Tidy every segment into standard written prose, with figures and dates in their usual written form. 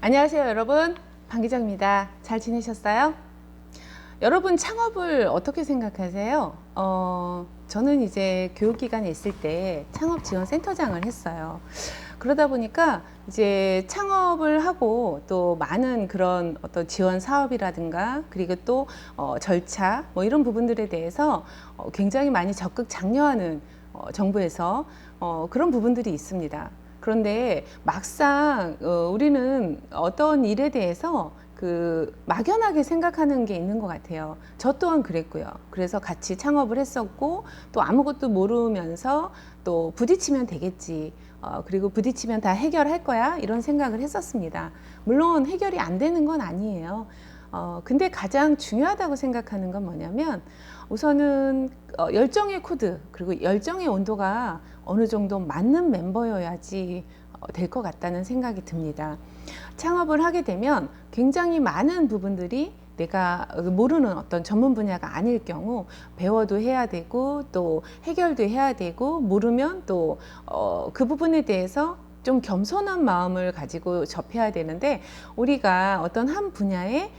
안녕하세요 여러분, 방 기자입니다. 잘 지내셨어요? 여러분 창업을 어떻게 생각하세요? 저는 이제 교육기관에 있을 때 창업지원센터장을 했어요. 그러다 보니까 이제 창업을 하고 또 많은 그런 어떤 지원 사업이라든가 그리고 또 절차 뭐 이런 부분들에 대해서 굉장히 많이 적극 장려하는 정부에서 그런 부분들이 있습니다. 그런데 막상 우리는 어떤 일에 대해서 막연하게 생각하는 게 있는 것 같아요. 저 또한 그랬고요. 그래서 같이 창업을 했었고 또 아무것도 모르면서 또 부딪히면 되겠지. 그리고 부딪히면 다 해결할 거야. 이런 생각을 했었습니다. 물론 해결이 안 되는 건 아니에요. 근데 가장 중요하다고 생각하는 건 뭐냐면 우선은 열정의 코드 그리고 열정의 온도가 어느 정도 맞는 멤버여야지 될 것 같다는 생각이 듭니다. 창업을 하게 되면 굉장히 많은 부분들이 내가 모르는 어떤 전문 분야가 아닐 경우 배워도 해야 되고 또 해결도 해야 되고 모르면 또 그 부분에 대해서 좀 겸손한 마음을 가지고 접해야 되는데 우리가 어떤 한 분야의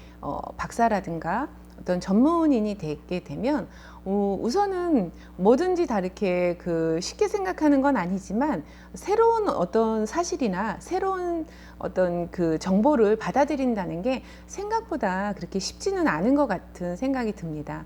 박사라든가 어떤 전문인이 되게 되면 우선은 뭐든지 다 이렇게 쉽게 생각하는 건 아니지만 새로운 어떤 사실이나 새로운 어떤 정보를 받아들인다는 게 생각보다 그렇게 쉽지는 않은 것 같은 생각이 듭니다.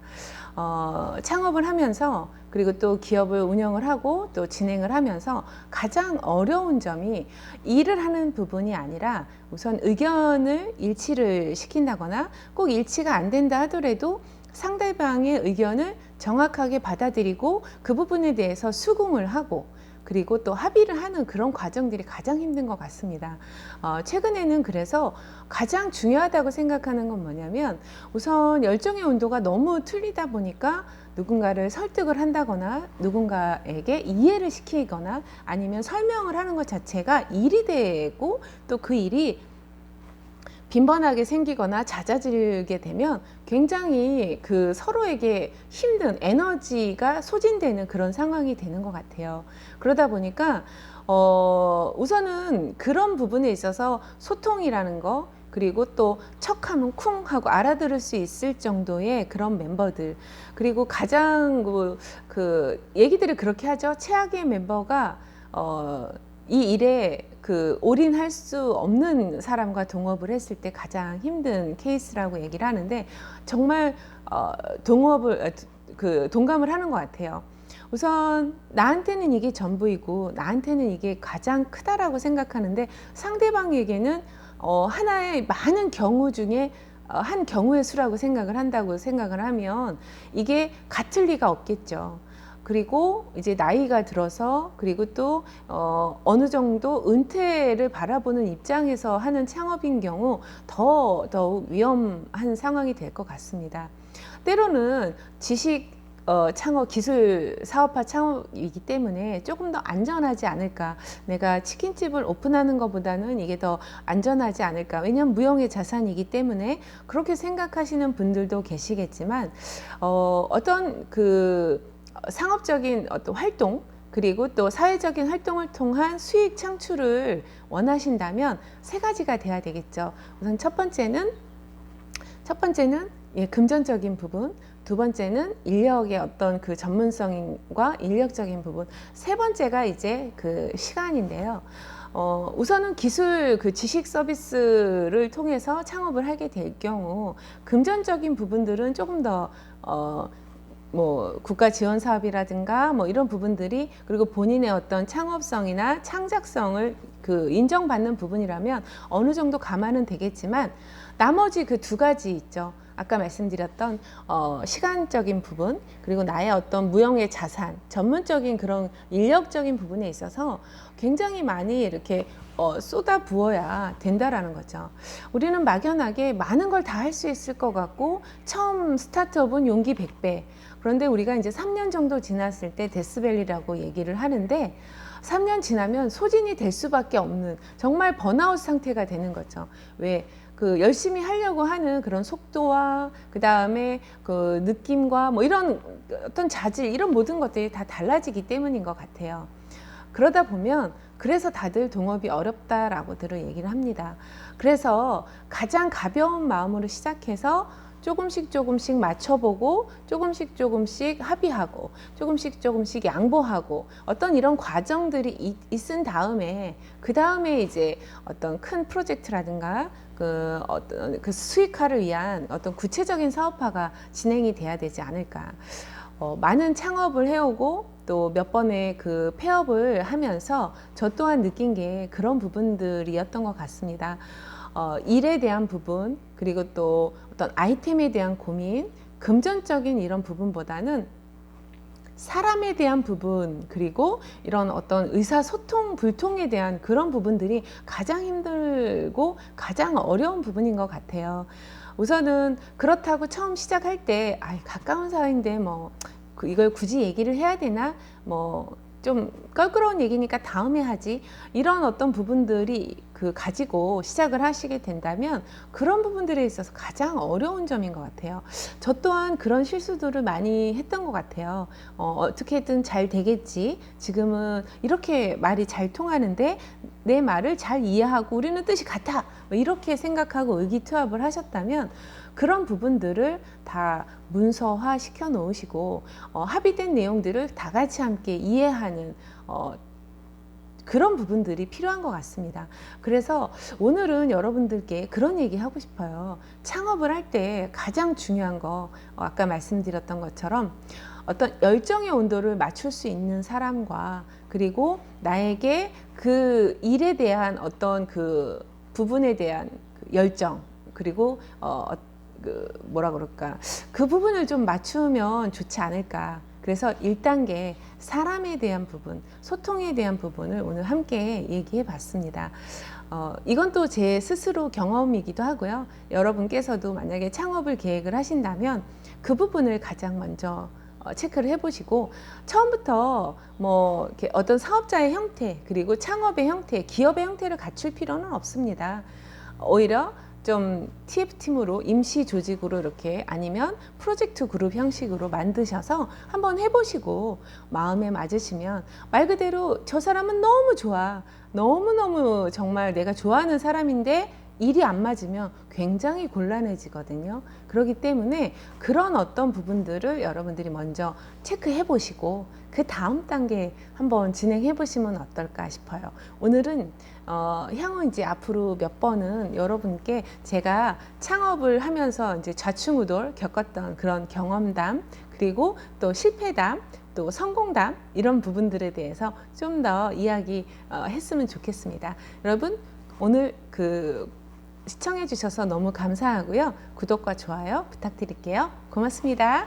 창업을 하면서 그리고 또 기업을 운영을 하고 또 진행을 하면서 가장 어려운 점이 일을 하는 부분이 아니라 우선 의견을 일치를 시킨다거나 꼭 일치가 안 된다 하더라도 상대방의 의견을 정확하게 받아들이고 그 부분에 대해서 수긍을 하고 그리고 또 합의를 하는 그런 과정들이 가장 힘든 것 같습니다. 최근에는 그래서 가장 중요하다고 생각하는 건 뭐냐면 우선 열정의 온도가 너무 틀리다 보니까 누군가를 설득을 한다거나 누군가에게 이해를 시키거나 아니면 설명을 하는 것 자체가 일이 되고 또 그 일이 빈번하게 생기거나 잦아들게 되면 굉장히 서로에게 힘든 에너지가 소진되는 그런 상황이 되는 것 같아요. 그러다 보니까 우선은 그런 부분에 있어서 소통이라는 거 그리고 또 척하면 쿵 하고 알아들을 수 있을 정도의 그런 멤버들 그리고 가장 얘기들을 그렇게 하죠. 최악의 멤버가 이 일에 올인할 수 없는 사람과 동업을 했을 때 가장 힘든 케이스라고 얘기를 하는데 정말 동감을 하는 것 같아요. 우선 나한테는 이게 전부이고 나한테는 이게 가장 크다라고 생각하는데 상대방에게는 하나의 많은 경우 중에 한 경우의 수라고 생각을 하면 이게 같을 리가 없겠죠. 그리고 이제 나이가 들어서 그리고 또 어느 정도 은퇴를 바라보는 입장에서 하는 창업인 경우 더욱 위험한 상황이 될 것 같습니다. 때로는 지식 창업 기술 사업화 창업이기 때문에 조금 더 안전하지 않을까. 내가 치킨집을 오픈하는 것보다는 이게 더 안전하지 않을까. 왜냐하면 무형의 자산이기 때문에 그렇게 생각하시는 분들도 계시겠지만 어떤 상업적인 어떤 활동 그리고 또 사회적인 활동을 통한 수익 창출을 원하신다면 세 가지가 돼야 되겠죠. 우선 첫 번째는 금전적인 부분, 두 번째는 인력의 어떤 전문성과 인력적인 부분, 세 번째가 이제 시간인데요. 우선은 기술 지식 서비스를 통해서 창업을 하게 될 경우 금전적인 부분들은 조금 더 국가 지원 사업이라든가 이런 부분들이 그리고 본인의 어떤 창업성이나 창작성을 인정받는 부분이라면 어느 정도 감안은 되겠지만 나머지 두 가지 있죠. 아까 말씀드렸던 시간적인 부분 그리고 나의 어떤 무형의 자산, 전문적인 그런 인력적인 부분에 있어서 굉장히 많이 이렇게 쏟아 부어야 된다라는 거죠. 우리는 막연하게 많은 걸 다 할 수 있을 것 같고 처음 스타트업은 용기 100배. 그런데 우리가 이제 3년 정도 지났을 때 데스밸리라고 얘기를 하는데 3년 지나면 소진이 될 수밖에 없는 정말 번아웃 상태가 되는 거죠. 왜? 열심히 하려고 하는 그런 속도와 그 다음에 느낌과 이런 어떤 자질 이런 모든 것들이 다 달라지기 때문인 것 같아요. 그러다 보면 그래서 다들 동업이 어렵다라고들 얘기를 합니다. 그래서 가장 가벼운 마음으로 시작해서 조금씩 맞춰보고 조금씩 합의하고 조금씩 양보하고 어떤 이런 과정들이 있은 다음에 그 다음에 이제 어떤 큰 프로젝트라든가 그 어떤 그 수익화를 위한 어떤 구체적인 사업화가 진행이 돼야 되지 않을까. 많은 창업을 해오고 또 몇 번의 그 폐업을 하면서 저 또한 느낀 게 그런 부분들이었던 것 같습니다. 일에 대한 부분, 그리고 또 어떤 아이템에 대한 고민, 금전적인 이런 부분보다는 사람에 대한 부분, 그리고 이런 어떤 의사소통, 불통에 대한 그런 부분들이 가장 힘들고 가장 어려운 부분인 것 같아요. 우선은 그렇다고 처음 시작할 때 가까운 사이인데 뭐 이걸 굳이 얘기를 해야 되나, 뭐 좀 껄끄러운 얘기니까 다음에 하지, 이런 어떤 부분들이 가지고 시작을 하시게 된다면 그런 부분들에 있어서 가장 어려운 점인 것 같아요. 저 또한 그런 실수들을 많이 했던 것 같아요. 어떻게든 잘 되겠지, 지금은 이렇게 말이 잘 통하는데 내 말을 잘 이해하고 우리는 뜻이 같아, 뭐 이렇게 생각하고 의기투합을 하셨다면 그런 부분들을 다 문서화 시켜 놓으시고 합의된 내용들을 다 같이 함께 이해하는 그런 부분들이 필요한 것 같습니다. 그래서 오늘은 여러분들께 그런 얘기 하고 싶어요. 창업을 할 때 가장 중요한 거, 아까 말씀드렸던 것처럼 어떤 열정의 온도를 맞출 수 있는 사람과, 그리고 나에게 그 일에 대한 어떤 그 부분에 대한 열정, 그리고 뭐라 그럴까, 그 부분을 좀 맞추면 좋지 않을까. 그래서 1단계 사람에 대한 부분, 소통에 대한 부분을 오늘 함께 얘기해 봤습니다. 이건 또 제 스스로 경험이기도 하고요. 여러분께서도 만약에 창업을 계획을 하신다면 그 부분을 가장 먼저 체크를 해보시고, 처음부터 뭐 이렇게 어떤 사업자의 형태, 그리고 창업의 형태, 기업의 형태를 갖출 필요는 없습니다. 오히려 좀 TF팀으로 임시 조직으로 이렇게, 아니면 프로젝트 그룹 형식으로 만드셔서 한번 해보시고 마음에 맞으시면, 말 그대로 저 사람은 너무 좋아, 너무너무 정말 내가 좋아하는 사람인데 일이 안 맞으면 굉장히 곤란해지거든요. 그렇기 때문에 그런 어떤 부분들을 여러분들이 먼저 체크해 보시고 그 다음 단계 한번 진행해 보시면 어떨까 싶어요. 오늘은 향후 이제 앞으로 몇 번은 여러분께 제가 창업을 하면서 이제 좌충우돌 겪었던 그런 경험담, 그리고 또 실패담, 또 성공담, 이런 부분들에 대해서 좀 더 이야기 했으면 좋겠습니다. 여러분, 오늘 시청해 주셔서 너무 감사하고요. 구독과 좋아요 부탁드릴게요. 고맙습니다.